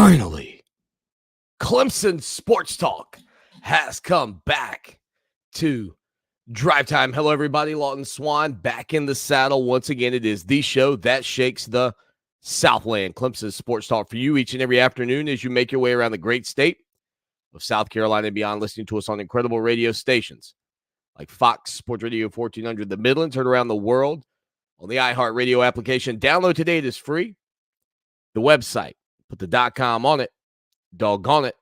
Finally, Clemson Sports Talk has come back to Drive Time. Hello, everybody. Lawton Swan back in the saddle. Once again, it is the show that shakes the Southland. Clemson Sports Talk for you each and every afternoon as you make your way around the great state of South Carolina and beyond, listening to us on incredible radio stations like Fox Sports Radio 1400, the Midlands, heard around the world on the iHeartRadio application. Download today. It is free. The website, put the .com on it. Doggone it.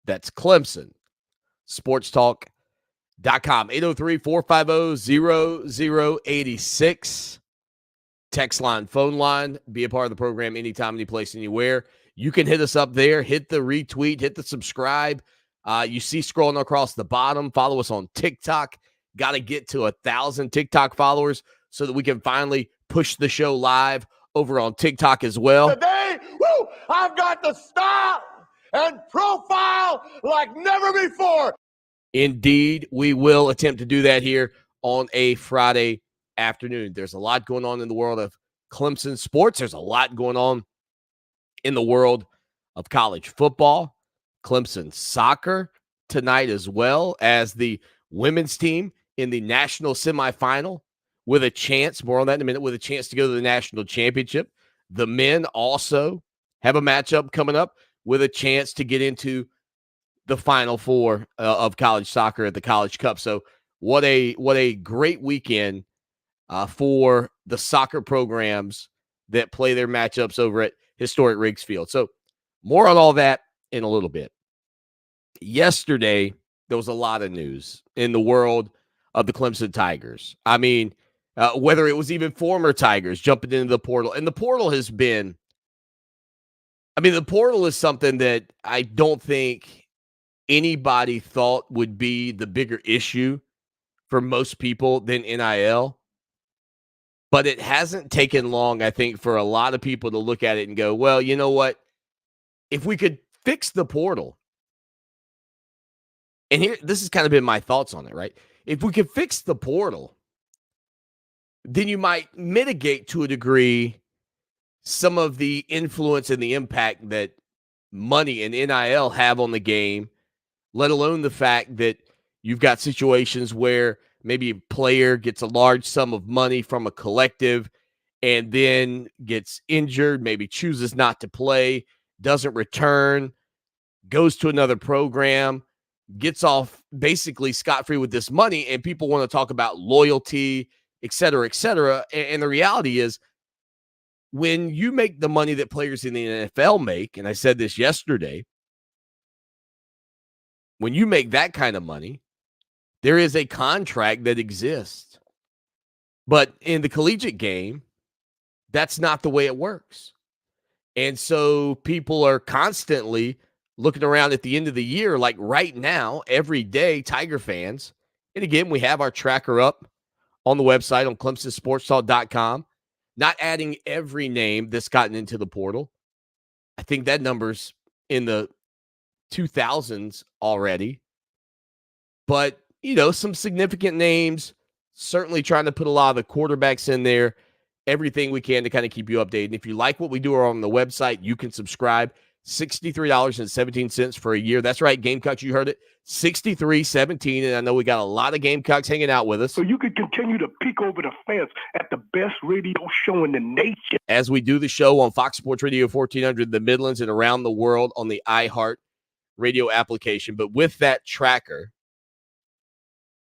That's Clemson Sports Talk.com. 803-450-0086. Text line, phone line. Be a part of the program anytime, anyplace, anywhere. You can hit us up there. Hit the retweet. Hit the subscribe. You see scrolling across the bottom. Follow us on TikTok. Got to get to 1,000 TikTok followers so that we can finally push the show live over on TikTok as well. Today, I've got the style and profile like never before. Indeed, we will attempt to do that here on a Friday afternoon. There's a lot going on in the world of Clemson sports. There's a lot going on in the world of college football, Clemson soccer tonight, as well as the women's team in the national semifinal with a chance, more on that in a minute, with a chance to go to the national championship. The men also have a matchup coming up with a chance to get into the Final Four of college soccer at the College Cup. So what a great weekend for the soccer programs that play their matchups over at historic Riggs Field. So more on all that in a little bit. Yesterday, there was a lot of news in the world of the Clemson Tigers. I mean, whether it was even former Tigers jumping into the portal. And the portal has been, the portal is something that I don't think anybody thought would be the bigger issue for most people than NIL. But it hasn't taken long, I think, for a lot of people to look at it and go, well, you know what? If we could fix the portal, and here, this has kind of been my thoughts on it, right? If we could fix the portal, then you might mitigate to a degree some of the influence and the impact that money and NIL have on the game, let alone the fact that you've got situations where maybe a player gets a large sum of money from a collective and then gets injured, maybe chooses not to play, doesn't return, goes to another program, gets off basically scot-free with this money, and people want to talk about loyalty, et cetera, et cetera. And the reality is, when you make the money that players in the NFL make, and I said this yesterday, when you make that kind of money, there is a contract that exists. But in the collegiate game, that's not the way it works. And so people are constantly looking around at the end of the year, like right now, every day, Tiger fans, and again, we have our tracker up on the website on ClemsonSportsTalk.com, not adding every name that's gotten into the portal. I think that number's in the 2000s already. But, some significant names, certainly trying to put a lot of the quarterbacks in there, everything we can to kind of keep you updated. And if you like what we do on the website, you can subscribe. $63.17 for a year. That's right, Gamecocks, you heard it. $63.17, and I know we got a lot of Gamecocks hanging out with us. So you can continue to peek over the fence at the best radio show in the nation. As we do the show on Fox Sports Radio 1400, the Midlands, and around the world on the iHeart Radio application. But with that tracker,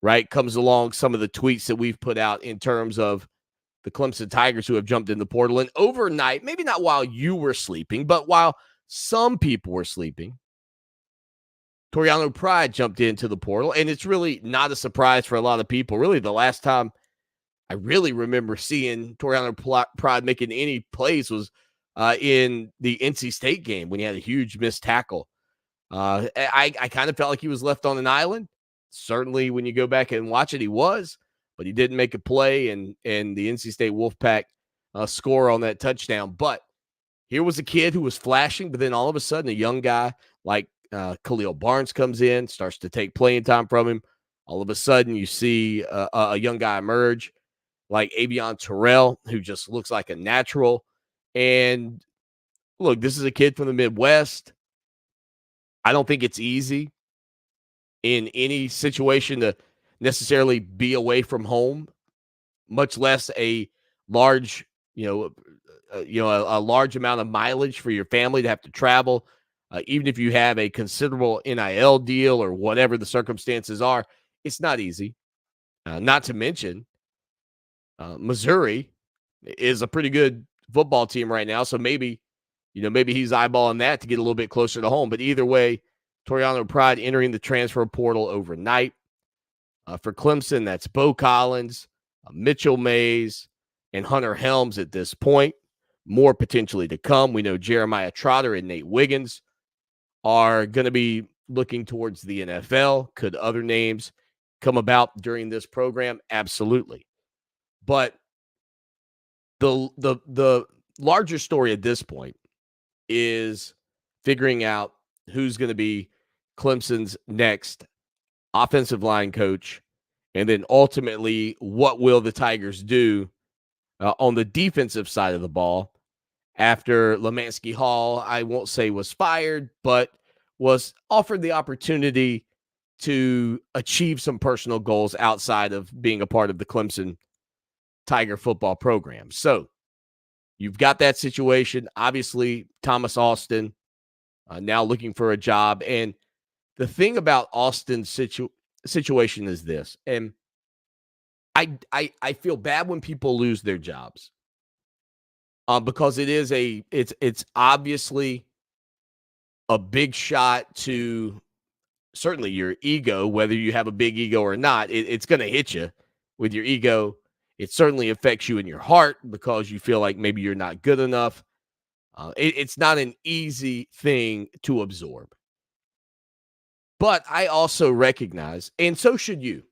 right, comes along some of the tweets that we've put out in terms of the Clemson Tigers who have jumped in the portal. And overnight, maybe not while you were sleeping, but while some people were sleeping, Toriano Pride jumped into the portal. And it's really not a surprise for a lot of people. Really, the last time I really remember seeing Toriano Pride making any plays was in the NC State game when he had a huge missed tackle. I kind of felt like he was left on an island. Certainly, when you go back and watch it, he was, but he didn't make a play, and the NC State Wolfpack score on that touchdown. But here was a kid who was flashing, but then all of a sudden, a young guy like Khalil Barnes comes in, starts to take playing time from him. All of a sudden, you see a young guy emerge like Avion Terrell, who just looks like a natural. And look, this is a kid from the Midwest. I don't think it's easy in any situation to necessarily be away from home, much less a large, a large amount of mileage for your family to have to travel. Even if you have a considerable NIL deal or whatever the circumstances are, it's not easy. Not to mention, Missouri is a pretty good football team right now. So maybe he's eyeballing that to get a little bit closer to home. But either way, Toriano Pride entering the transfer portal overnight. For Clemson, that's Bo Collins, Mitchell Mays, and Hunter Helms at this point. More potentially to come. We know Jeremiah Trotter and Nate Wiggins are going to be looking towards the NFL. Could other names come about during this program? Absolutely. But the larger story at this point is figuring out who's going to be Clemson's next offensive line coach, and then ultimately what will the Tigers do on the defensive side of the ball after Lemansky Hall, I won't say was fired, but was offered the opportunity to achieve some personal goals outside of being a part of the Clemson Tiger football program. So you've got that situation. Obviously, Thomas Austin now looking for a job. And the thing about Austin's situation is this, and I feel bad when people lose their jobs because it's obviously a big shot to certainly your ego, whether you have a big ego or not. It's going to hit you with your ego. It certainly affects you in your heart because you feel like maybe you're not good enough. It's not an easy thing to absorb. But I also recognize, and so should you.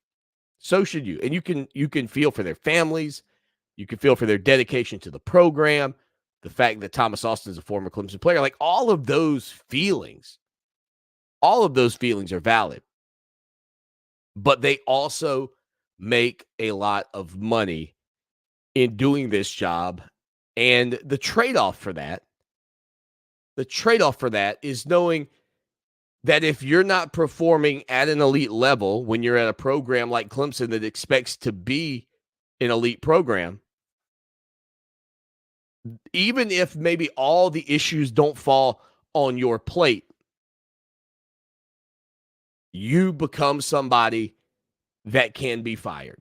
So should you. And you can feel for their families. You can feel for their dedication to the program, the fact that Thomas Austin is a former Clemson player. Like all of those feelings are valid. But they also make a lot of money in doing this job. And the trade-off for that is knowing that if you're not performing at an elite level when you're at a program like Clemson that expects to be an elite program, even if maybe all the issues don't fall on your plate, you become somebody that can be fired.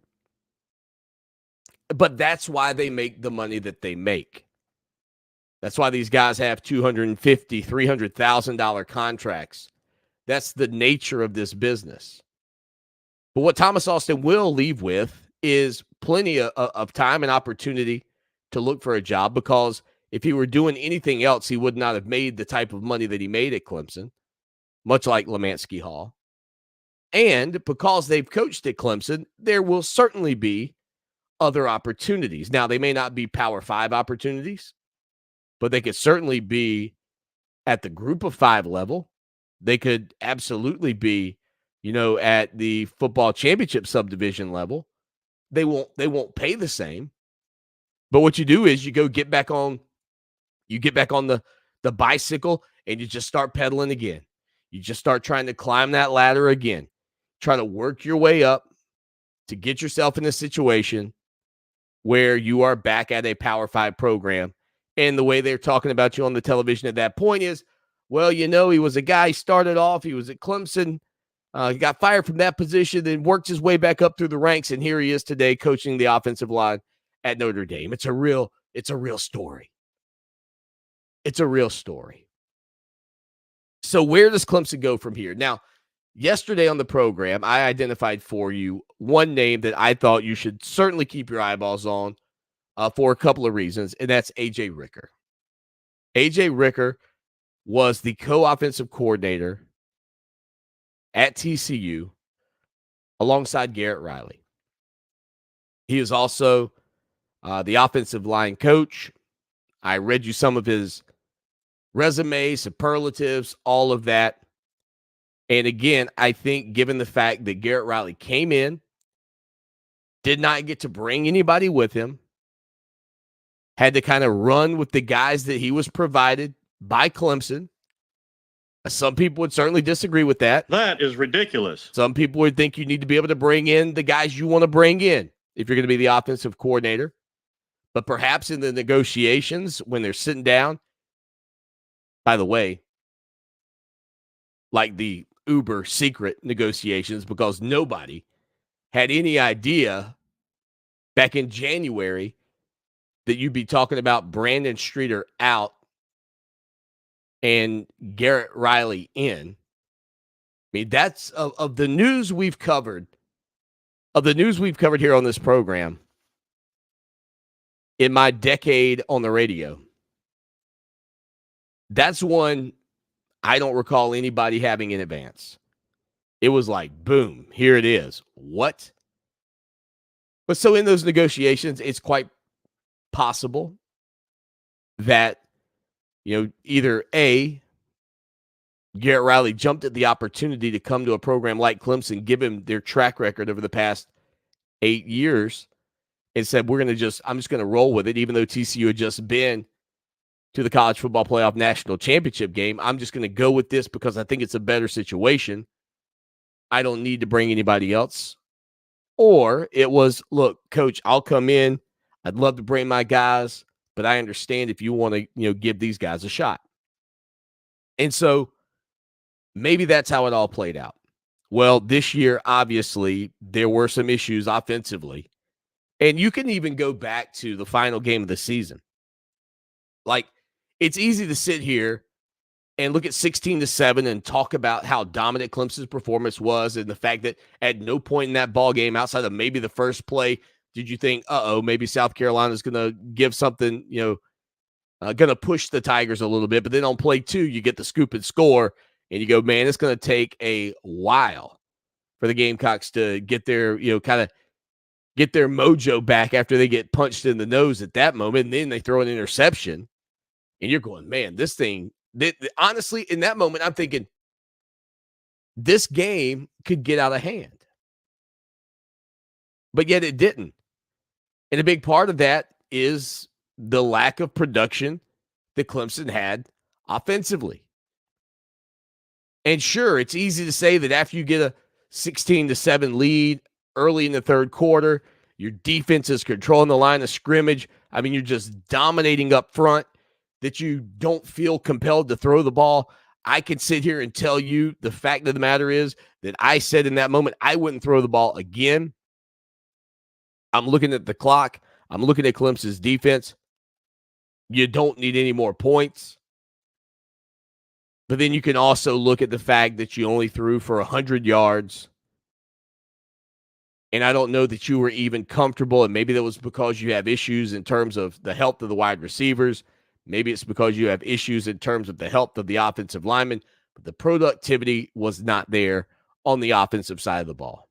But that's why they make the money that they make. That's why these guys have $250,000, $300,000 contracts. That's the nature of this business. But what Thomas Austin will leave with is plenty of time and opportunity to look for a job, because if he were doing anything else, he would not have made the type of money that he made at Clemson, much like Lemansky Hall. And because they've coached at Clemson, there will certainly be other opportunities. Now, they may not be Power 5 opportunities, but they could certainly be at the Group of 5 level. They could absolutely be, at the football championship subdivision level. They won't pay the same. But what you do is you get back on the bicycle and you just start pedaling again. You just start trying to climb that ladder again. Try to work your way up to get yourself in a situation where you are back at a Power 5 program. And the way they're talking about you on the television at that point is, well, he was a guy, started off, he was at Clemson, he got fired from that position, then worked his way back up through the ranks, and here he is today coaching the offensive line at Notre Dame. It's a real story. It's a real story. So where does Clemson go from here? Now, yesterday on the program, I identified for you one name that I thought you should certainly keep your eyeballs on for a couple of reasons, and that's A.J. Ricker. A.J. Ricker was the co-offensive coordinator at TCU alongside Garrett Riley. He is also the offensive line coach. I read you some of his resume, superlatives, all of that. And again, I think given the fact that Garrett Riley came in, did not get to bring anybody with him, had to kind of run with the guys that he was provided by Clemson. Some people would certainly disagree with that. That is ridiculous. Some people would think you need to be able to bring in the guys you want to bring in if you're going to be the offensive coordinator. But perhaps in the negotiations, when they're sitting down, by the way, like the uber secret negotiations, because nobody had any idea back in January that you'd be talking about Brandon Streeter out and Garrett Riley in. I mean, that's of the news we've covered, here on this program in my decade on the radio. That's one I don't recall anybody having in advance. It was like, boom, here it is. What? But so in those negotiations, it's quite possible that, either A, Garrett Riley jumped at the opportunity to come to a program like Clemson, give him their track record over the past 8 years, and said, I'm just going to roll with it, even though TCU had just been to the College Football Playoff National Championship game. I'm just going to go with this because I think it's a better situation. I don't need to bring anybody else. Or it was, look, Coach, I'll come in. I'd love to bring my guys, but I understand if you want to, give these guys a shot. And so maybe that's how it all played out. Well, this year, obviously, there were some issues offensively. And you can even go back to the final game of the season. Like, it's easy to sit here and look at 16-7 and talk about how dominant Clemson's performance was and the fact that at no point in that ball game, outside of maybe the first play, did you think, maybe South Carolina's going to give something, going to push the Tigers a little bit. But then on play 2, you get the scoop and score, and you go, man, it's going to take a while for the Gamecocks to get their, kind of get their mojo back after they get punched in the nose at that moment. And then they throw an interception, and you're going, man, this thing. Honestly, in that moment, I'm thinking this game could get out of hand. But yet it didn't. And a big part of that is the lack of production that Clemson had offensively. And sure, it's easy to say that after you get a 16-7 lead early in the third quarter, your defense is controlling the line of scrimmage. I mean, you're just dominating up front, that you don't feel compelled to throw the ball. I can sit here and tell you the fact of the matter is that I said in that moment I wouldn't throw the ball again. I'm looking at the clock. I'm looking at Clemson's defense. You don't need any more points. But then you can also look at the fact that you only threw for 100 yards. And I don't know that you were even comfortable, and maybe that was because you have issues in terms of the health of the wide receivers. Maybe it's because you have issues in terms of the health of the offensive linemen, but the productivity was not there on the offensive side of the ball.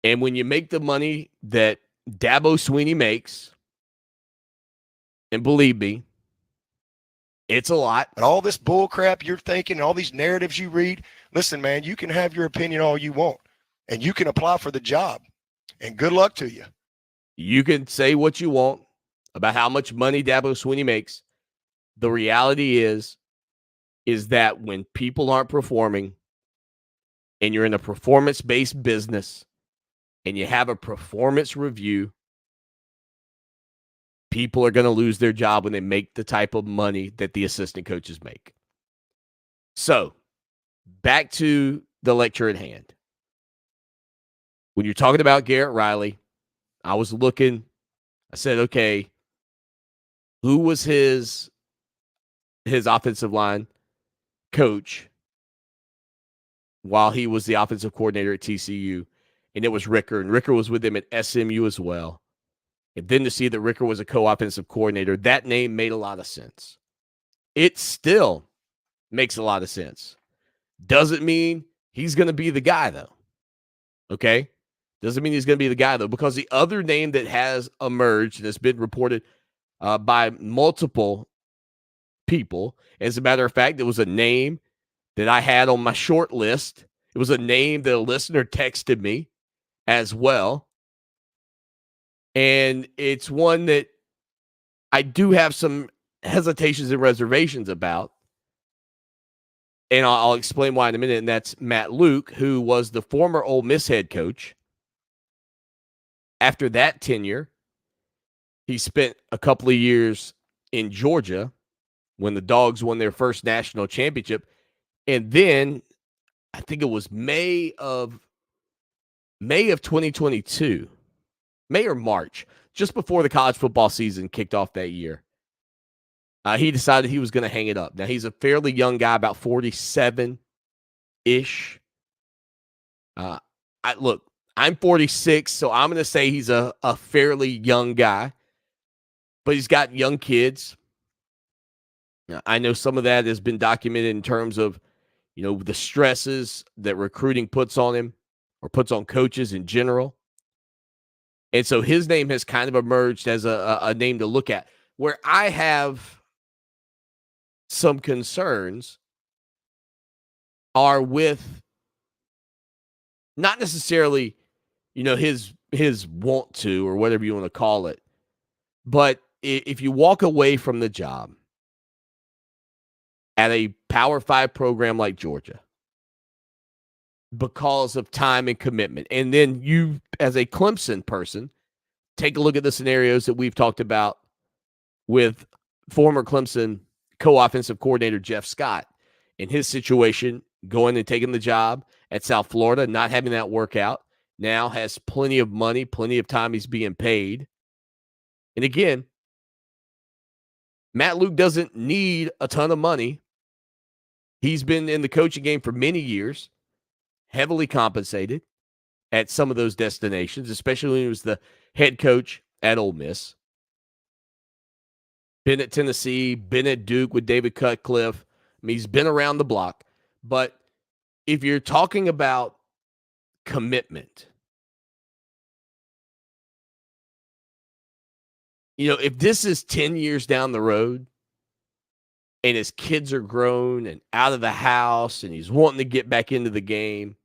And when you make the money that Dabo Swinney makes, and believe me, it's a lot. And all this bull crap you're thinking, all these narratives you read, listen, man, you can have your opinion all you want, and you can apply for the job, and good luck to you. You can say what you want about how much money Dabo Swinney makes. The reality is that when people aren't performing and you're in a performance-based business and you have a performance review, people are going to lose their job when they make the type of money that the assistant coaches make. So, back to the lecture at hand. When you're talking about Garrett Riley, I was looking, I said, okay, who was his offensive line coach while he was the offensive coordinator at TCU? And it was Ricker, and Ricker was with him at SMU as well. And then to see that Ricker was a co-offensive coordinator, that name made a lot of sense. It still makes a lot of sense. Doesn't mean he's going to be the guy, though. Okay? Doesn't mean he's going to be the guy, though, because the other name that has emerged and has been reported by multiple people, as a matter of fact, it was a name that I had on my short list. It was a name that a listener texted me as well. And it's one that I do have some hesitations and reservations about. And I'll explain why in a minute. And that's Matt Luke, who was the former Ole Miss head coach. After that tenure, he spent a couple of years in Georgia when the Dogs won their first national championship. And then I think it was May of 2022, May or March, just before the college football season kicked off that year. He decided he was going to hang it up. Now, he's a fairly young guy, about 47-ish. Look, I'm 46, so I'm going to say he's a fairly young guy. But he's got young kids. Now, I know some of that has been documented in terms of, the stresses that recruiting puts on him or puts on coaches in general. And so his name has kind of emerged as a name to look at. Where I have some concerns are with not necessarily, his want to or whatever you want to call it. But if you walk away from the job at a Power 5 program like Georgia because of time and commitment, and then you, as a Clemson person, take a look at the scenarios that we've talked about with former Clemson co-offensive coordinator Jeff Scott in his situation, going and taking the job at South Florida, not having that work out, now has plenty of money, plenty of time he's being paid. And again, Matt Luke doesn't need a ton of money. He's been in the coaching game for many years, heavily compensated at some of those destinations, especially when he was the head coach at Ole Miss. Been at Tennessee, been at Duke with David Cutcliffe. I mean, he's been around the block. But if you're talking about commitment, if this is 10 years down the road and his kids are grown and out of the house and he's wanting to get back into the game,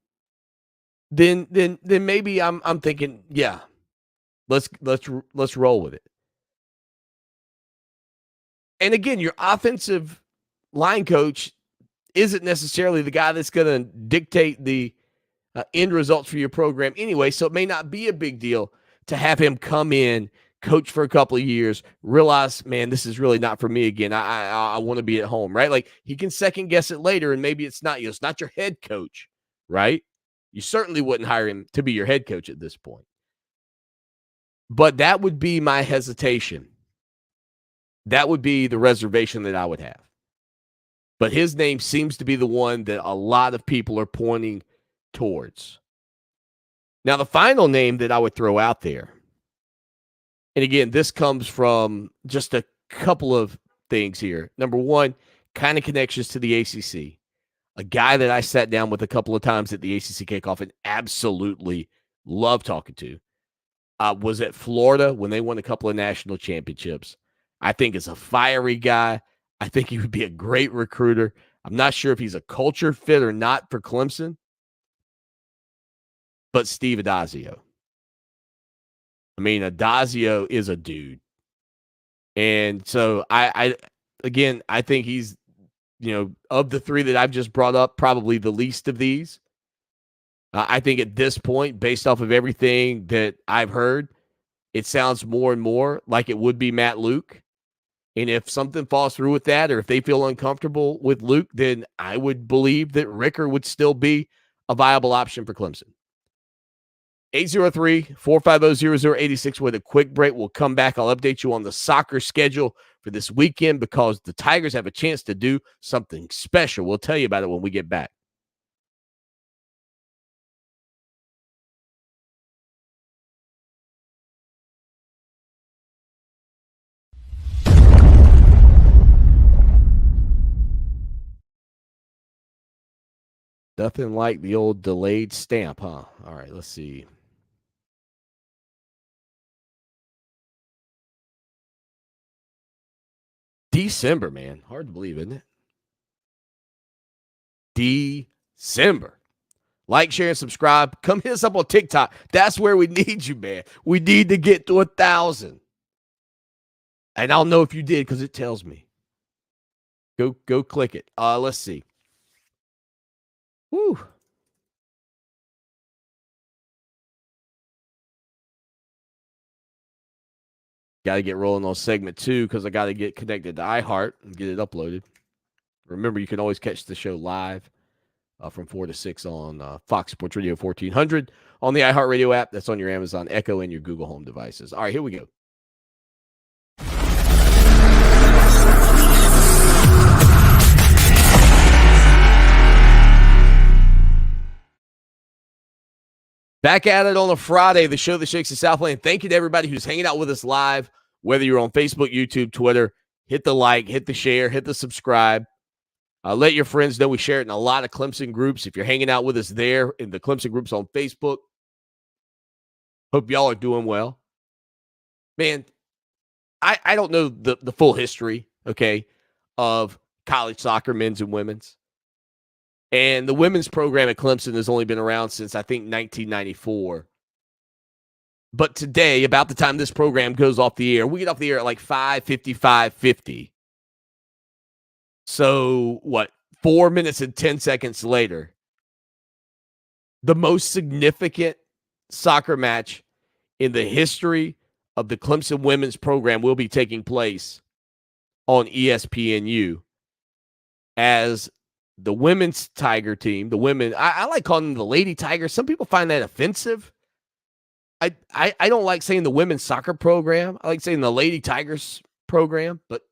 then maybe I'm thinking, yeah, let's roll with it. And again, your offensive line coach isn't necessarily the guy that's going to dictate the end results for your program anyway, so it may not be a big deal to have him come in, coach for a couple of years, realize, man, this is really not for me again. I want to be at home, right? Like, he can second guess it later, and maybe it's not it's not your head coach, right? You certainly wouldn't hire him to be your head coach at this point. But that would be my hesitation. That would be the reservation that I would have. But his name seems to be the one that a lot of people are pointing towards. Now, the final name that I would throw out there, and again, this comes from just a couple of things here. Number one, kind of connections to the ACC. A guy that I sat down with a couple of times at the ACC kickoff and absolutely loved talking to was at Florida when they won a couple of national championships. I think is a fiery guy. I think he would be a great recruiter. I'm not sure if he's a culture fit or not for Clemson, but Steve Adazio. I mean, Adazio is a dude. And so I think he's, of the three that I've just brought up, probably the least of these. I think at this point, based off of everything that I've heard, it sounds more and more like it would be Matt Luke. And if something falls through with that, or if they feel uncomfortable with Luke, then I would believe that Ricker would still be a viable option for Clemson. 803-450-0086 with a quick break. We'll come back. I'll update you on the soccer schedule for this weekend because the Tigers have a chance to do something special. We'll tell you about it when we get back. Nothing like the old delayed stamp, huh? All right, let's see. December, man. Hard to believe, isn't it? December. Like, share, and subscribe. Come hit us up on TikTok. That's where we need you, man. We need to get to 1,000. And I'll know if you did because it tells me. Go click it. Let's see. Woo. Got to get rolling on segment 2 because I got to get connected to iHeart and get it uploaded. Remember, you can always catch the show live from 4 to 6 on Fox Sports Radio 1400 on the iHeartRadio app. That's on your Amazon Echo and your Google Home devices. All right, here we go. Back at it on a Friday, the show that shakes the Southland. Thank you to everybody who's hanging out with us live, whether you're on Facebook, YouTube, Twitter. Hit the like, hit the share, hit the subscribe. Let your friends know we share it in a lot of Clemson groups. If you're hanging out with us there in the Clemson groups on Facebook, hope y'all are doing well. Man, I don't know the full history, okay, of college soccer, men's and women's. And the women's program at Clemson has only been around since, I think, 1994. But today, about the time this program goes off the air, we get off the air at like 5:50. So, 4 minutes and 10 seconds later, the most significant soccer match in the history of the Clemson women's program will be taking place on ESPNU as the women's Tiger team, the women, I like calling them the Lady Tigers. Some people find that offensive. I don't like saying the women's soccer program. I like saying the Lady Tigers program, but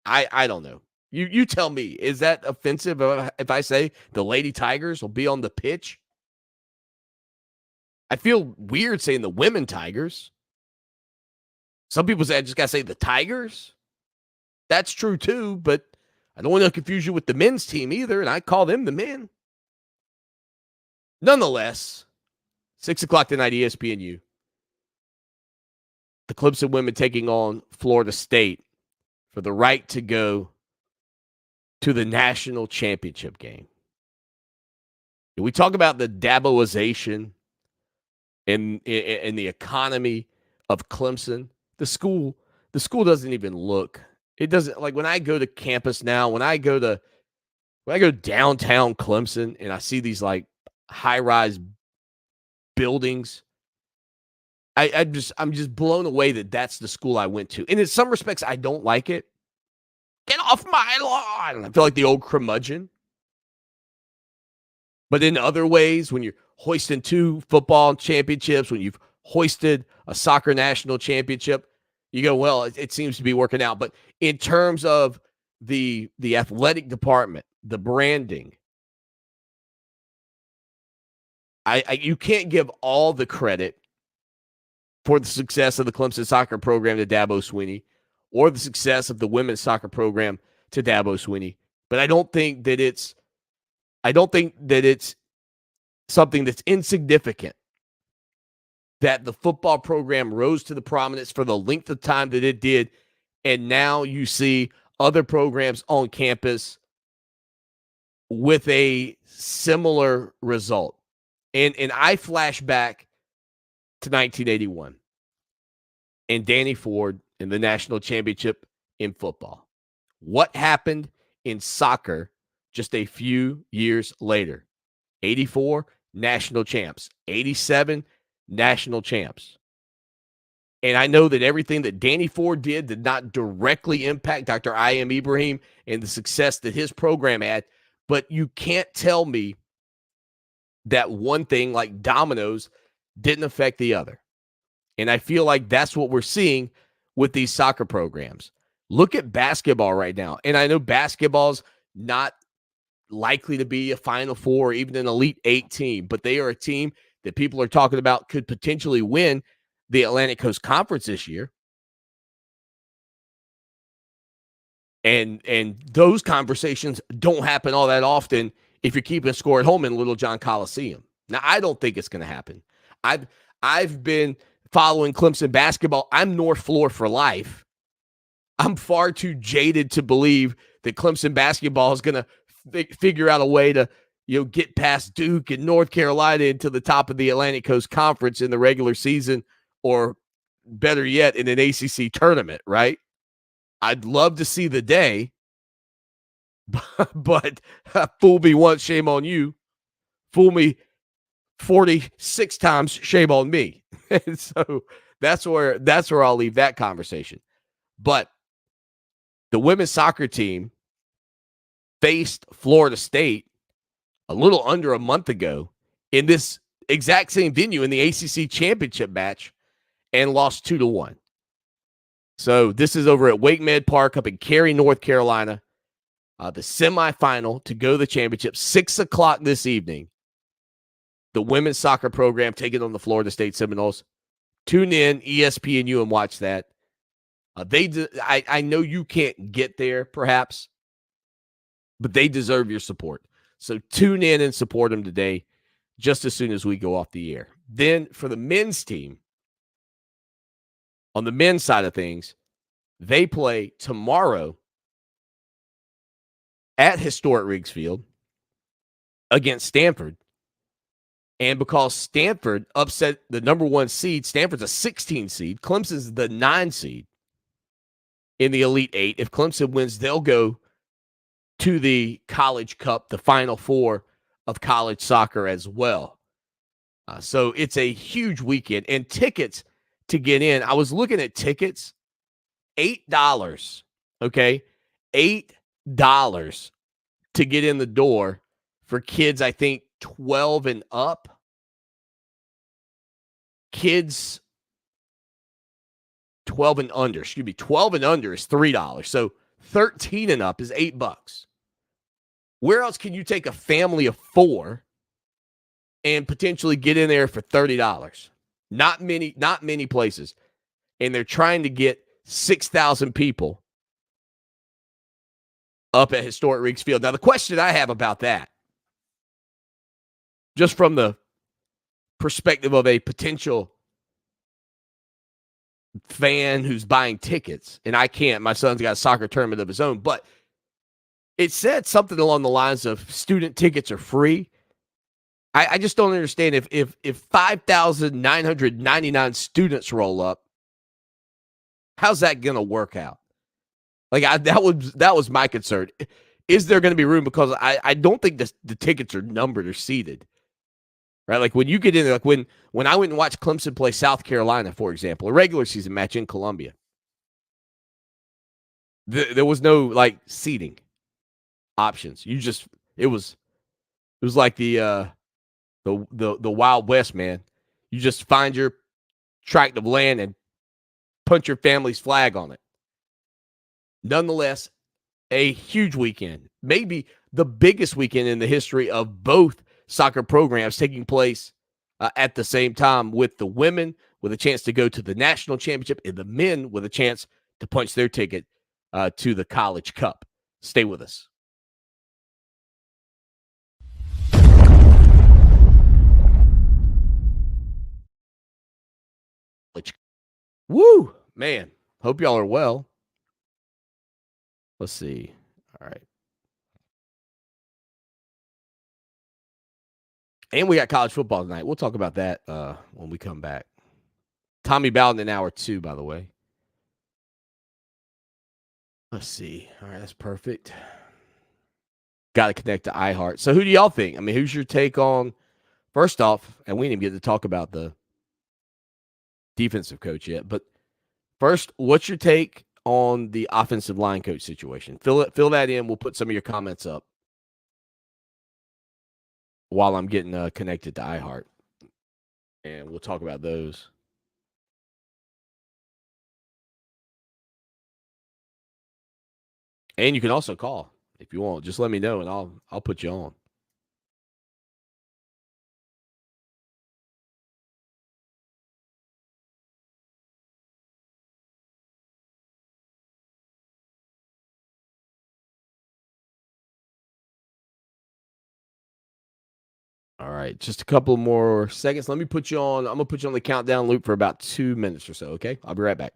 I don't know. You tell me, is that offensive if I say the Lady Tigers will be on the pitch? I feel weird saying the women Tigers. Some people say I just got to say the Tigers. That's true too, but I don't want to confuse you with the men's team either, and I call them the men. Nonetheless, 6 o'clock tonight, ESPNU. The Clemson women taking on Florida State for the right to go to the national championship game. We talk about the Daboization and the economy of Clemson. The school doesn't even look. It doesn't, like when I go to campus now, when I go downtown Clemson and I see these like high-rise buildings, I'm just blown away that that's the school I went to. And in some respects, I don't like it. Get off my lawn. I feel like the old curmudgeon. But in other ways, when you're hoisting 2 football championships, when you've hoisted a soccer national championship, you go, well, it seems to be working out. But in terms of the athletic department, the branding, you can't give all the credit for the success of the Clemson soccer program to Dabo Swinney or the success of the women's soccer program to Dabo Swinney. But I don't think that it's something that's insignificant that the football program rose to the prominence for the length of time that it did, and now you see other programs on campus with a similar result. And I flash back to 1981 and Danny Ford in the national championship in football. What happened in soccer just a few years later? 84, national champs. 87, national champs. And I know that everything that Danny Ford did not directly impact Dr. I.M. Ibrahim and the success that his program had, but you can't tell me that one thing like dominoes didn't affect the other. And I feel like that's what we're seeing with these soccer programs. Look at basketball right now. And I know basketball's not likely to be a Final Four or even an Elite 8 team, but they are a team that people are talking about could potentially win the Atlantic Coast Conference this year. And those conversations don't happen all that often if you're keeping score at home in Little John Coliseum. Now, I don't think it's going to happen. I've been following Clemson basketball. I'm North Floor for life. I'm far too jaded to believe that Clemson basketball is going to figure out a way to, get past Duke and North Carolina into the top of the Atlantic Coast Conference in the regular season, or better yet, in an ACC tournament, right? I'd love to see the day but fool me once, shame on you. Fool me 46 times, shame on me. And so that's where I'll leave that conversation. But the women's soccer team faced Florida State a little under a month ago in this exact same venue in the ACC championship match and lost 2-1. So this is over at Wake Med Park up in Cary, North Carolina. The semifinal to go to the championship, 6 o'clock this evening. The women's soccer program taking on the Florida State Seminoles. Tune in, ESPNU, and watch that. I know you can't get there, perhaps, but they deserve your support. So tune in and support them today, just as soon as we go off the air. Then for the men's team, on the men's side of things, they play tomorrow at historic Riggs Field against Stanford. And because Stanford upset the number 1 seed, Stanford's a 16 seed. Clemson's the 9 seed in the Elite 8. If Clemson wins, they'll go to the College Cup, the Final Four of college soccer as well. So it's a huge weekend. And tickets to get in, I was looking at tickets, $8, okay? $8 to get in the door for kids, I think, 12 and up. Kids 12 and under, 12 and under is $3. So 13 and up is $8. Where else can you take a family of 4 and potentially get in there for $30? Not many places. And they're trying to get 6,000 people up at historic Riggs Field. Now, the question I have about that, just from the perspective of a potential fan who's buying tickets, and I can't, my son's got a soccer tournament of his own, but it said something along the lines of student tickets are free. I just don't understand if 5,999 students roll up, how's that going to work out? That was my concern. Is there going to be room? Because I don't think the tickets are numbered or seated. Right? Like when you get in there, like when I went and watched Clemson play South Carolina, for example, a regular season match in Columbia, there was no like seating options. It was like the Wild West, man. You just find your tract of land and punch your family's flag on it. Nonetheless, a huge weekend, maybe the biggest weekend in the history of both soccer programs taking place at the same time, with the women with a chance to go to the national championship and the men with a chance to punch their ticket to the College Cup. Stay with us. Woo, man. Hope y'all are well. Let's see. All right. And we got college football tonight. We'll talk about that when we come back. Tommy Bowden in hour 2, by the way. Let's see. All right, that's perfect. Got to connect to iHeart. So who do y'all think? I mean, who's your take on, first off, and we didn't even get to talk about the defensive coach yet, but first, what's your take on the offensive line coach situation? Fill that in. We'll put some of your comments up while I'm getting connected to iHeart, and we'll talk about those. And you can also call if you want. Just let me know, and I'll put you on. All right, just a couple more seconds. Let me put you on. I'm going to put you on the countdown loop for about 2 minutes or so, okay? I'll be right back.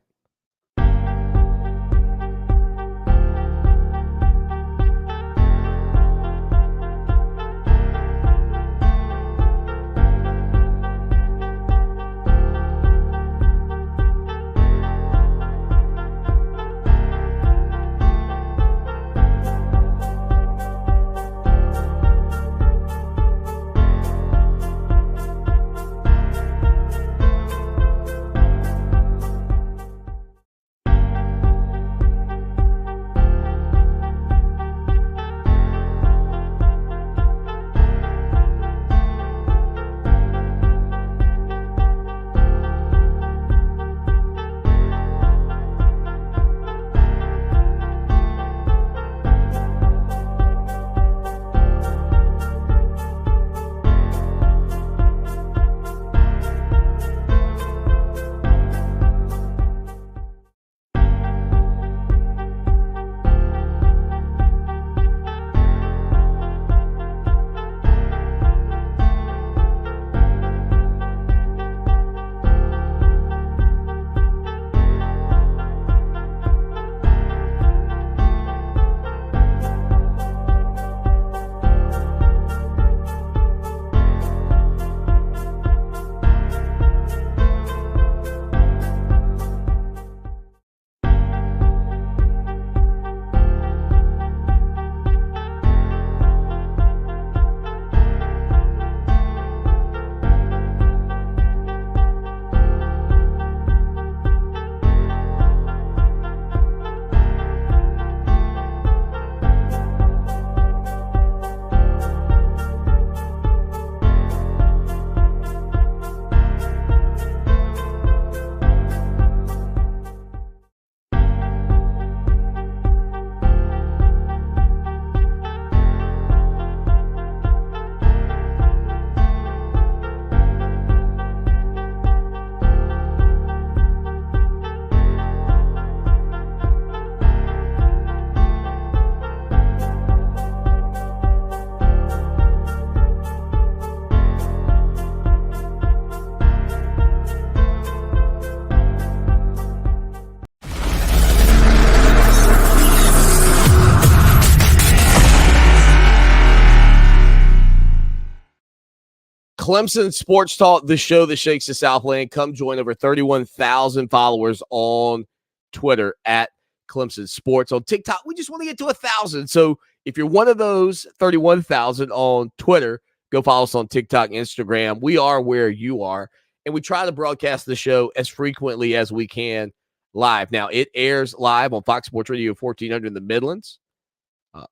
Clemson Sports Talk, the show that shakes the Southland. Come join over 31,000 followers on Twitter at Clemson Sports. On TikTok, we just want to get to 1,000. So if you're one of those 31,000 on Twitter, go follow us on TikTok, Instagram. We are where you are. And we try to broadcast the show as frequently as we can live. Now, it airs live on Fox Sports Radio 1400 in the Midlands,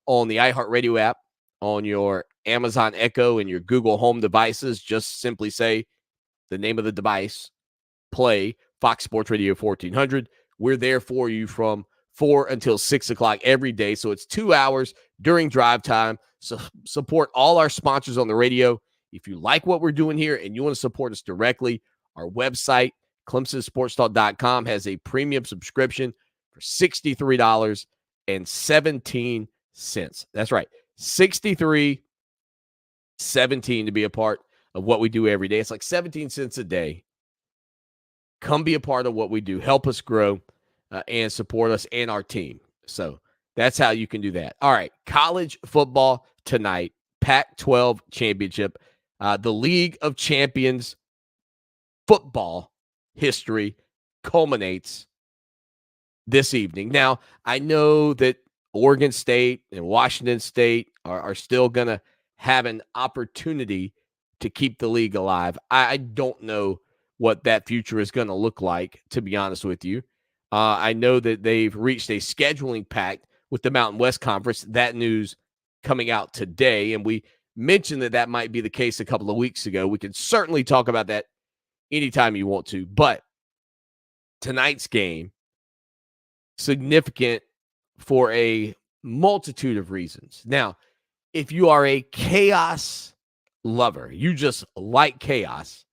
on the iHeartRadio app, on your Amazon Echo and your Google Home devices. Just simply say the name of the device, play Fox Sports Radio 1400. We're there for you from 4 until 6 o'clock every day. So it's 2 hours during drive time. So support all our sponsors on the radio. If you like what we're doing here and you want to support us directly, our website, ClemsonSportsTalk.com, has a premium subscription for $63.17. That's right, $63.17 to be a part of what we do every day. It's like 17 cents a day. Come be a part of what we do. Help us grow and support us and our team. So that's how you can do that. All right, college football tonight, Pac-12 championship. The League of Champions football history culminates this evening. Now, I know that Oregon State and Washington State are still going to have an opportunity to keep the league alive. I don't know what that future is going to look like, to be honest with you. I know that they've reached a scheduling pact with the Mountain West Conference. That news coming out today, and we mentioned that might be the case a couple of weeks ago. We can certainly talk about that anytime you want to, but tonight's game, significant for a multitude of reasons. Now, if you are a chaos lover, you just like chaos,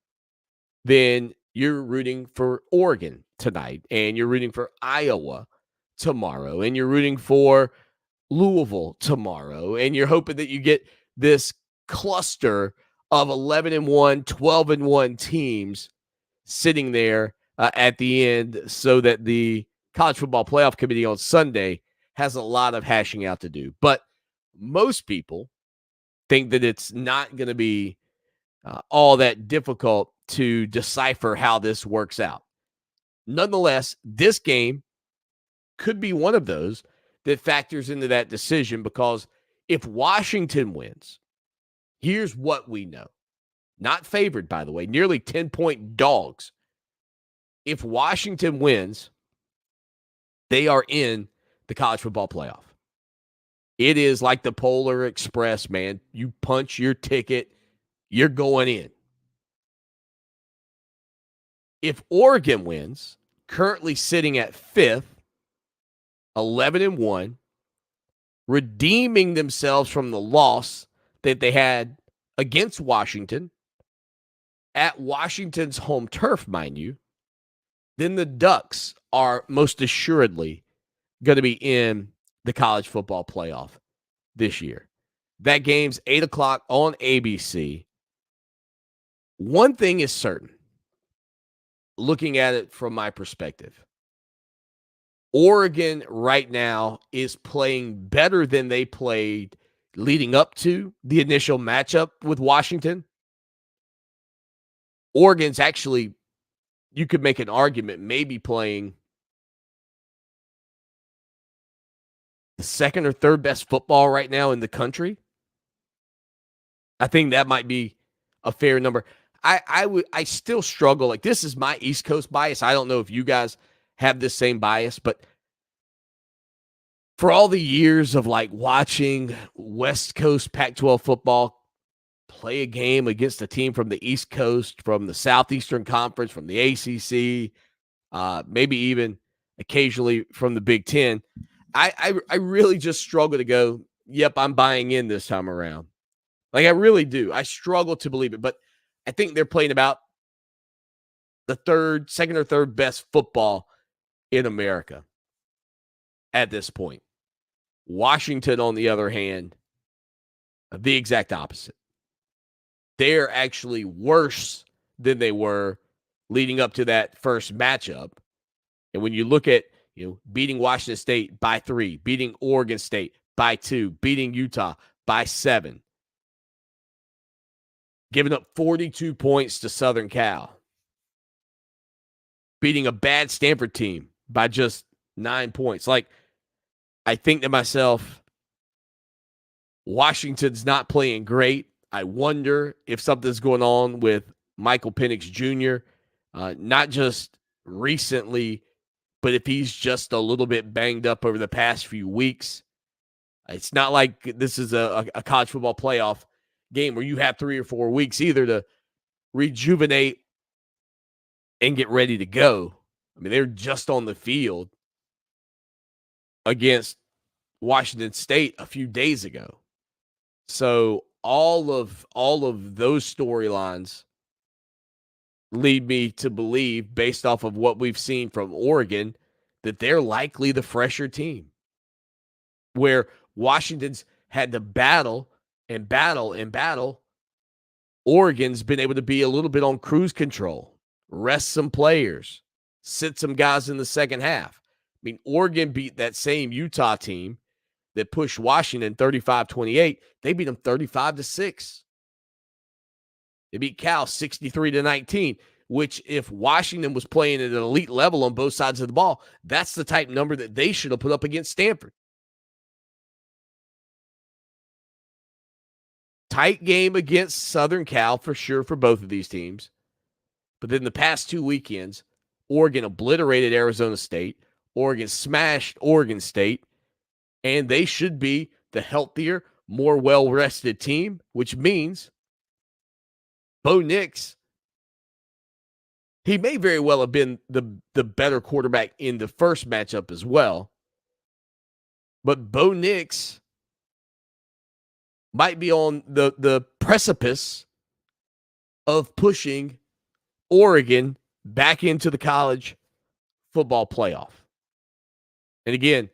then you're rooting for Oregon tonight, and you're rooting for Iowa tomorrow, and you're rooting for Louisville tomorrow, and you're hoping that you get this cluster of 11-1, 12-1 teams sitting there at the end, so that the College Football Playoff Committee on Sunday has a lot of hashing out to do. But most people think that it's not going to be all that difficult to decipher how this works out. Nonetheless, this game could be one of those that factors into that decision, because if Washington wins, here's what we know. Not favored, by the way, nearly 10-point dogs. If Washington wins, they are in the college football playoff. It is like the Polar Express, man. You punch your ticket, you're going in. If Oregon wins, currently sitting at 5th, 11-1, redeeming themselves from the loss that they had against Washington, at Washington's home turf, mind you, then the Ducks are most assuredly going to be in the college football playoff this year. That game's 8 o'clock on ABC. One thing is certain, looking at it from my perspective, Oregon right now is playing better than they played leading up to the initial matchup with Washington. Oregon's actually, you could make an argument, maybe playing the second or third best football right now in the country. I think that might be a fair number. I still struggle. Like, this is my East Coast bias. I don't know if you guys have this same bias, but for all the years of like watching West Coast Pac-12 football play a game against a team from the East Coast, from the Southeastern Conference, from the ACC, maybe even occasionally from the Big Ten, I really just struggle to go, yep, I'm buying in this time around. Like, I really do. I struggle to believe it, but I think they're playing about the second or third best football in America at this point. Washington, on the other hand, the exact opposite. They're actually worse than they were leading up to that first matchup. And when you look at, beating Washington State by 3, beating Oregon State by 2, beating Utah by 7, giving up 42 points to Southern Cal, beating a bad Stanford team by just 9 points. Like, I think to myself, Washington's not playing great. I wonder if something's going on with Michael Penix Jr., not just recently, but if he's just a little bit banged up over the past few weeks. It's not like this is a college football playoff game where you have 3 or 4 weeks either to rejuvenate and get ready to go. I mean, they're just on the field against Washington State a few days ago. So all of those storylines lead me to believe, based off of what we've seen from Oregon, that they're likely the fresher team, where Washington's had to battle and battle and battle. Oregon's been able to be a little bit on cruise control, rest some players, sit some guys in the second half. I mean, Oregon beat that same Utah team that pushed Washington 35-28. They beat them 35-6. They beat Cal 63-19, which, if Washington was playing at an elite level on both sides of the ball, that's the type number that they should have put up against Stanford. Tight game against Southern Cal for sure for both of these teams. But then the past 2 weekends, Oregon obliterated Arizona State. Oregon smashed Oregon State. And they should be the healthier, more well-rested team, which means Bo Nix, he may very well have been the better quarterback in the first matchup as well. But Bo Nix might be on the precipice of pushing Oregon back into the college football playoff. And again,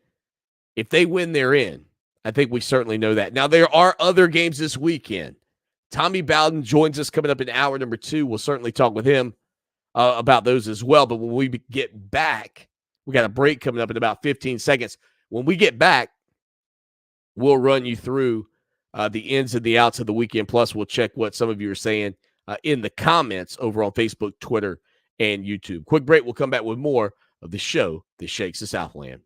if they win, they're in. I think we certainly know that. Now, there are other games this weekend. Tommy Bowden joins us coming up in hour number 2. We'll certainly talk with him about those as well. But when we get back, we got a break coming up in about 15 seconds. When we get back, we'll run you through the ins and the outs of the weekend. Plus, we'll check what some of you are saying in the comments over on Facebook, Twitter, and YouTube. Quick break. We'll come back with more of the show that shakes the Southland.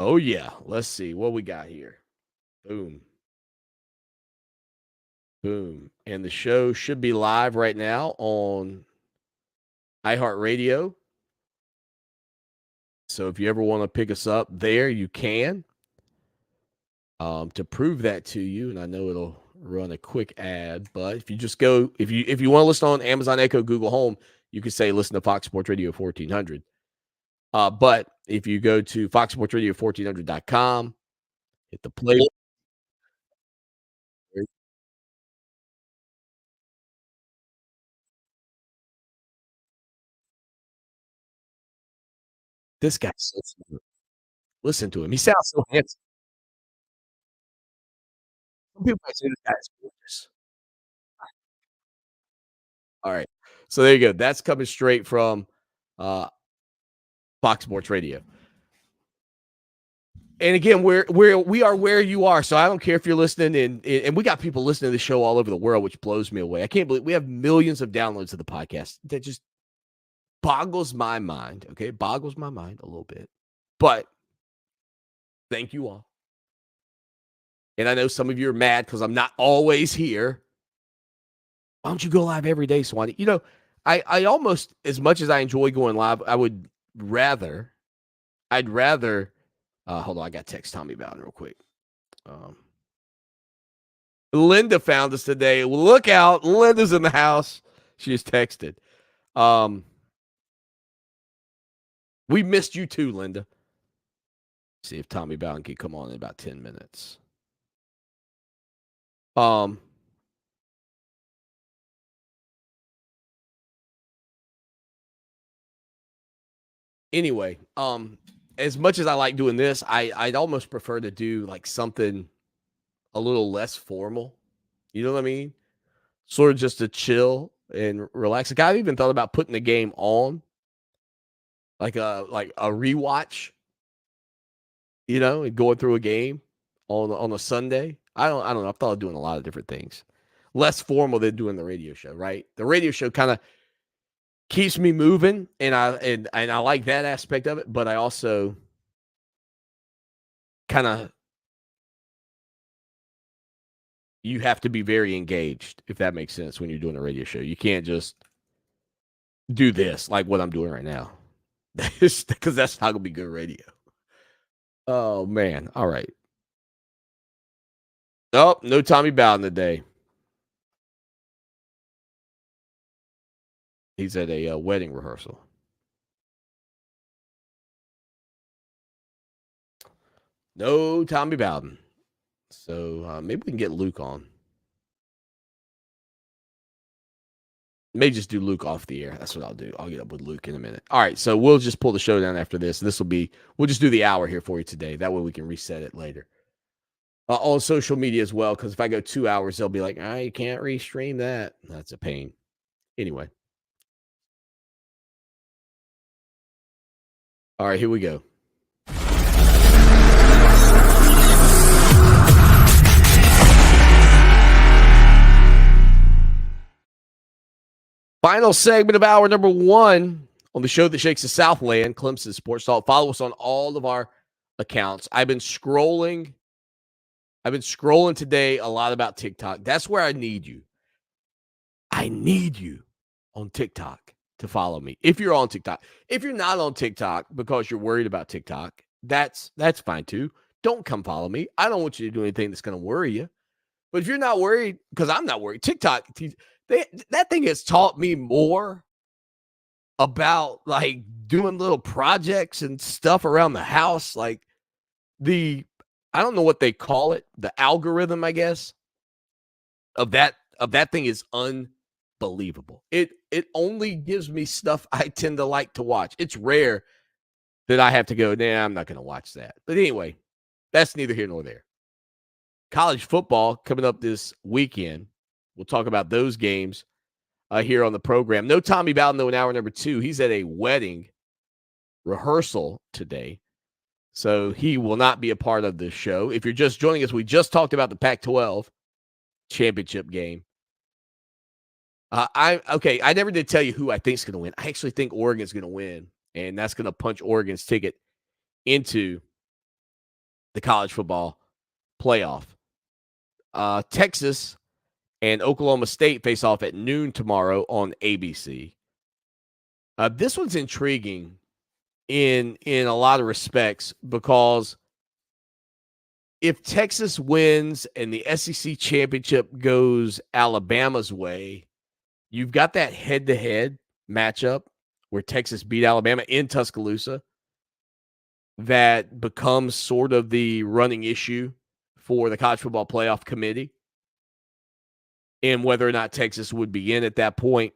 Oh, yeah. Let's see what we got here. Boom. Boom. And the show should be live right now on iHeartRadio. So if you ever want to pick us up there, you can. To prove that to you, and I know it'll run a quick ad, but if you just go, if you want to listen on Amazon Echo, Google Home, you can say listen to Fox Sports Radio 1400. But if you go to foxsportsradio1400.com, hit the play. This guy's so smart. Listen to him. He sounds so handsome. Some people might say this guy's gorgeous. All right. So there you go. That's coming straight from Fox Sports Radio. And again, we are where you are. So I don't care if you're listening, and we got people listening to the show all over the world, which blows me away. I can't believe we have millions of downloads of the podcast. That just boggles my mind. Okay, it boggles my mind a little bit. But thank you all. And I know some of you are mad because I'm not always here. Why don't you go live every day, Swanee? You know, I almost, as much as I enjoy going live, I'd rather, hold on, I got to text Tommy Bowden real quick. Linda found us today. Look out. Linda's in the house. She just texted. We missed you too, Linda. See if Tommy Bowden can come on in about 10 minutes. Anyway, as much as I like doing this, I'd almost prefer to do like something a little less formal. You know what I mean? Sort of just to chill and relax. Like, I've even thought about putting the game on, like a rewatch. and going through a game on a Sunday. I don't know. I've thought of doing a lot of different things. Less formal than doing the radio show, right? The radio show kind of keeps me moving, and I like that aspect of it, but I also kind of you have to be very engaged, if that makes sense, when you're doing a radio show. You can't just do this like what I'm doing right now. Because that's not gonna be good radio. Oh man. All right. Oh, no Tommy Bowden today. He's at a wedding rehearsal. No Tommy Bowden. So maybe we can get Luke on. May just do Luke off the air. That's what I'll do. I'll get up with Luke in a minute. All right, so we'll just pull the show down after this. We'll just do the hour here for you today. That way we can reset it later. On social media as well, because if I go 2 hours, they'll be like, you can't restream that. That's a pain. Anyway. All right, here we go. Final segment of hour number 1 on the show that shakes the Southland, Clemson Sports Talk. Follow us on all of our accounts. I've been scrolling today a lot about TikTok. That's where I need you. I need you on TikTok to follow me. If you're on TikTok. If you're not on TikTok because you're worried about TikTok, that's fine too. Don't come follow me. I don't want you to do anything that's going to worry you. But if you're not worried, because I'm not worried, TikTok, that thing has taught me more about like doing little projects and stuff around the house. Like I don't know what they call it, the algorithm, I guess, of that thing is unbelievable. It only gives me stuff I tend to like to watch. It's rare that I have to go, I'm not going to watch that. But anyway, that's neither here nor there. College football coming up this weekend. We'll talk about those games here on the program. No Tommy Bowden, though, in hour number 2. He's at a wedding rehearsal today, so he will not be a part of the show. If you're just joining us, we just talked about the Pac-12 championship game. I never did tell you who I think is going to win. I actually think Oregon's going to win, and that's going to punch Oregon's ticket into the college football playoff. Texas and Oklahoma State face off at noon tomorrow on ABC. This one's intriguing in a lot of respects because if Texas wins and the SEC championship goes Alabama's way, you've got that head-to-head matchup where Texas beat Alabama in Tuscaloosa that becomes sort of the running issue for the College Football Playoff Committee and whether or not Texas would be in at that point.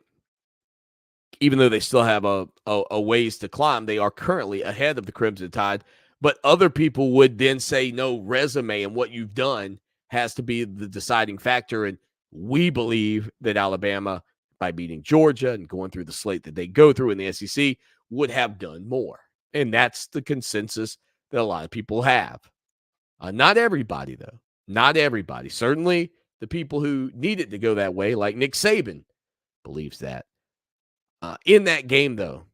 Even though they still have a ways to climb, they are currently ahead of the Crimson Tide. But other people would then say, no, resume and what you've done has to be the deciding factor. And we believe that Alabama, by beating Georgia and going through the slate that they go through in the SEC, would have done more. And that's the consensus that a lot of people have. Not everybody, though. Not everybody. Certainly the people who need it to go that way, like Nick Saban, believes that. In that game, though,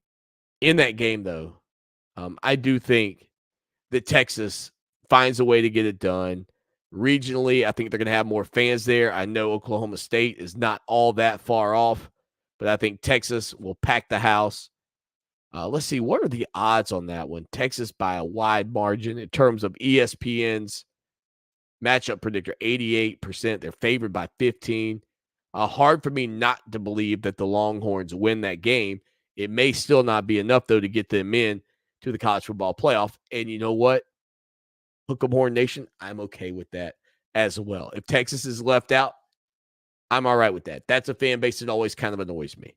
I do think that Texas finds a way to get it done. Regionally, I think they're going to have more fans there. I know Oklahoma State is not all that far off, but I think Texas will pack the house. Let's see, what are the odds on that one? Texas by a wide margin in terms of ESPN's matchup predictor, 88%. They're favored by 15. Hard for me not to believe that the Longhorns win that game. It may still not be enough, though, to get them in to the college football playoff. And you know what? Hook 'em Horn Nation, I'm okay with that as well. If Texas is left out, I'm all right with that. That's a fan base that always kind of annoys me.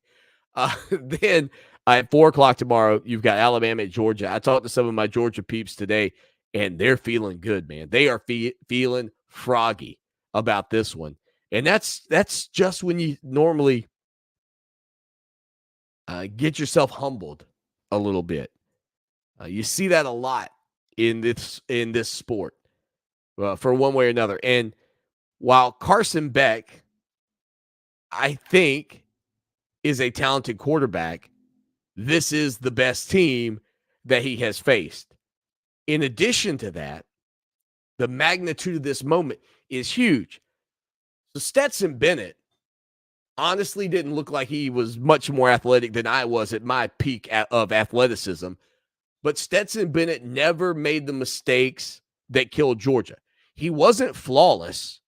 Then at 4 o'clock tomorrow, you've got Alabama at Georgia. I talked to some of my Georgia peeps today, and they're feeling good, man. They are feeling froggy about this one. And that's just when you normally get yourself humbled a little bit. You see that a lot in this sport for one way or another. And while Carson Beck, I think, is a talented quarterback, this is the best team that he has faced. In addition to that, the magnitude of this moment is huge. So Stetson Bennett honestly didn't look like he was much more athletic than I was at my peak of athleticism. But Stetson Bennett never made the mistakes that killed Georgia. He wasn't flawless.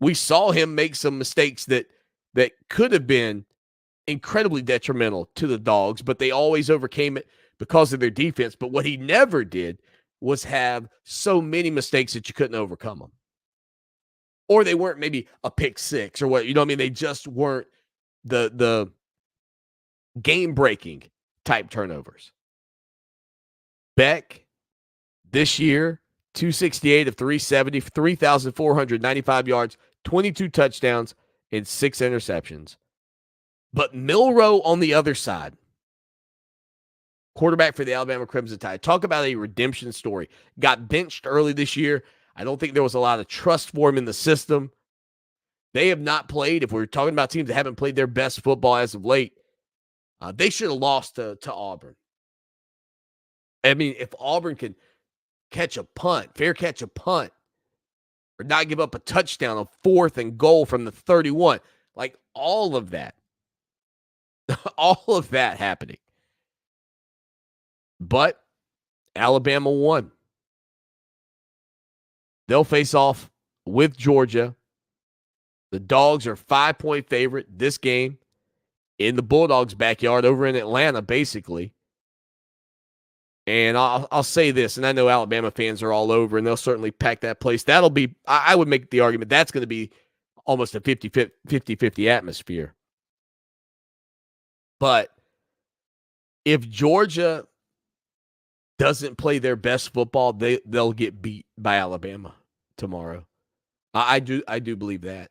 We saw him make some mistakes that could have been incredibly detrimental to the Dogs, but they always overcame it because of their defense. But what he never did was have so many mistakes that you couldn't overcome them. Or they weren't maybe a pick six or what, you know what I mean? They just weren't the game-breaking type turnovers. Beck, this year, 268 of 370, 3,495 yards, 22 touchdowns, and 6 interceptions. But Milroe on the other side, quarterback for the Alabama Crimson Tide, talk about a redemption story. Got benched early this year. I don't think there was a lot of trust for him in the system. They have not played, if we're talking about teams that haven't played their best football as of late, they should have lost to Auburn. I mean, if Auburn can catch a punt, fair catch a punt, or not give up a touchdown on 4th and goal from the 31, like all of that happening. But Alabama won. They'll face off with Georgia. The Dogs are 5-point favorite this game in the Bulldogs' backyard over in Atlanta, basically. And I'll say this, and I know Alabama fans are all over, and they'll certainly pack that place. That'll be, I would make the argument, that's going to be almost a 50-50 atmosphere. But if Georgia doesn't play their best football, they'll get beat by Alabama tomorrow. I do believe that.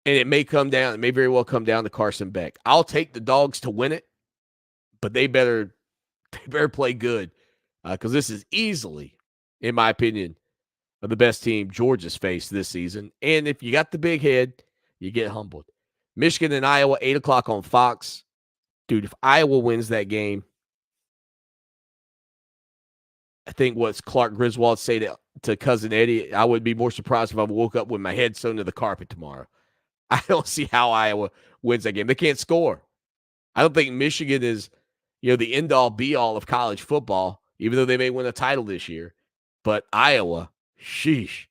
And it may very well come down to Carson Beck. I'll take the Dogs to win it, but they better play good because this is easily, in my opinion, the best team Georgia's faced this season. And if you got the big head, you get humbled. Michigan and Iowa, 8 o'clock on Fox. Dude, if Iowa wins that game, I think what's Clark Griswold say to Cousin Eddie, I would be more surprised if I woke up with my head sewn to the carpet tomorrow. I don't see how Iowa wins that game. They can't score. I don't think Michigan is, the end-all, be-all of college football, even though they may win a title this year. But Iowa, sheesh.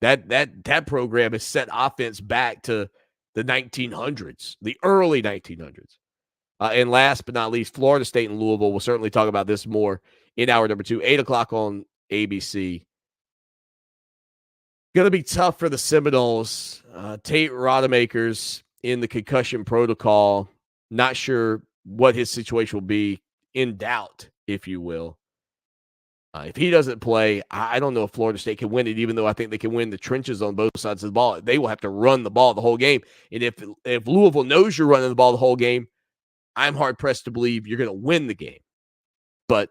That program has set offense back to the 1900s, the early 1900s. And last but not least, Florida State and Louisville. We'll certainly talk about this more in hour number 2, 8 o'clock on ABC. Going to be tough for the Seminoles. Tate Rodemaker's in the concussion protocol. Not sure what his situation will be. In doubt, if you will. If he doesn't play, I don't know if Florida State can win it, even though I think they can win the trenches on both sides of the ball. They will have to run the ball the whole game. And if Louisville knows you're running the ball the whole game, I'm hard-pressed to believe you're going to win the game. But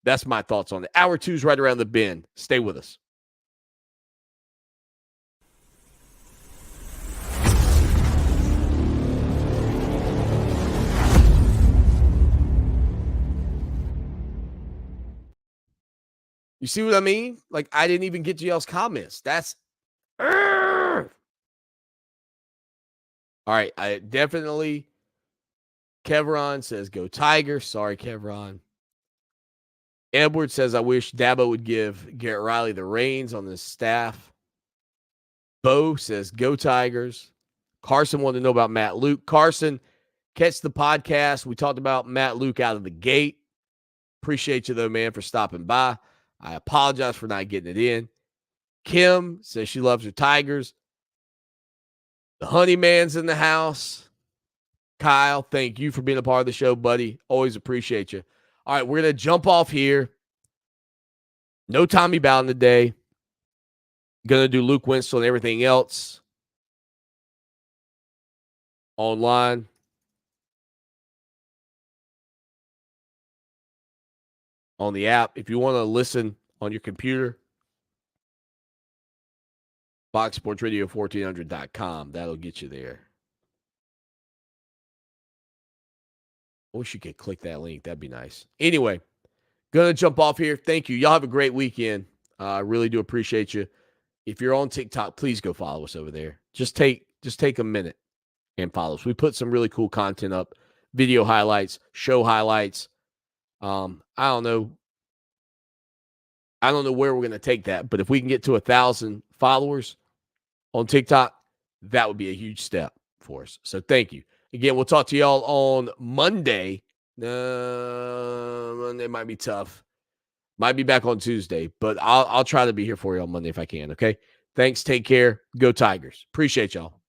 that's my thoughts on it. Hour 2 is right around the bend. Stay with us. You see what I mean? Like, I didn't even get to y'all's comments. That's all right. I definitely. Kevron says, go Tigers. Sorry, Kevron. Edward says, I wish Dabo would give Garrett Riley the reins on the staff. Bo says, go Tigers. Carson wanted to know about Matt Luke. Carson, catch the podcast. We talked about Matt Luke out of the gate. Appreciate you, though, man, for stopping by. I apologize for not getting it in. Kim says she loves her Tigers. The Honeyman's in the house. Kyle, thank you for being a part of the show, buddy. Always appreciate you. All right, we're going to jump off here. No Tommy Bowden today. Going to do Luke Winston and everything else online. on the app. If you want to listen on your computer, BoxSportsRadio1400.com. That'll get you there. I wish you could click that link. That'd be nice. Anyway, going to jump off here. Thank you. Y'all have a great weekend. I really do appreciate you. If you're on TikTok, please go follow us over there. Just take a minute and follow us. We put some really cool content up, video highlights, show highlights. I don't know where we're going to take that, but if we can get to 1,000 followers on TikTok, that would be a huge step for us. So thank you. Again, we'll talk to y'all on Monday. Monday might be tough. Might be back on Tuesday, but I'll try to be here for you on Monday if I can, okay? Thanks. Take care. Go Tigers. Appreciate y'all.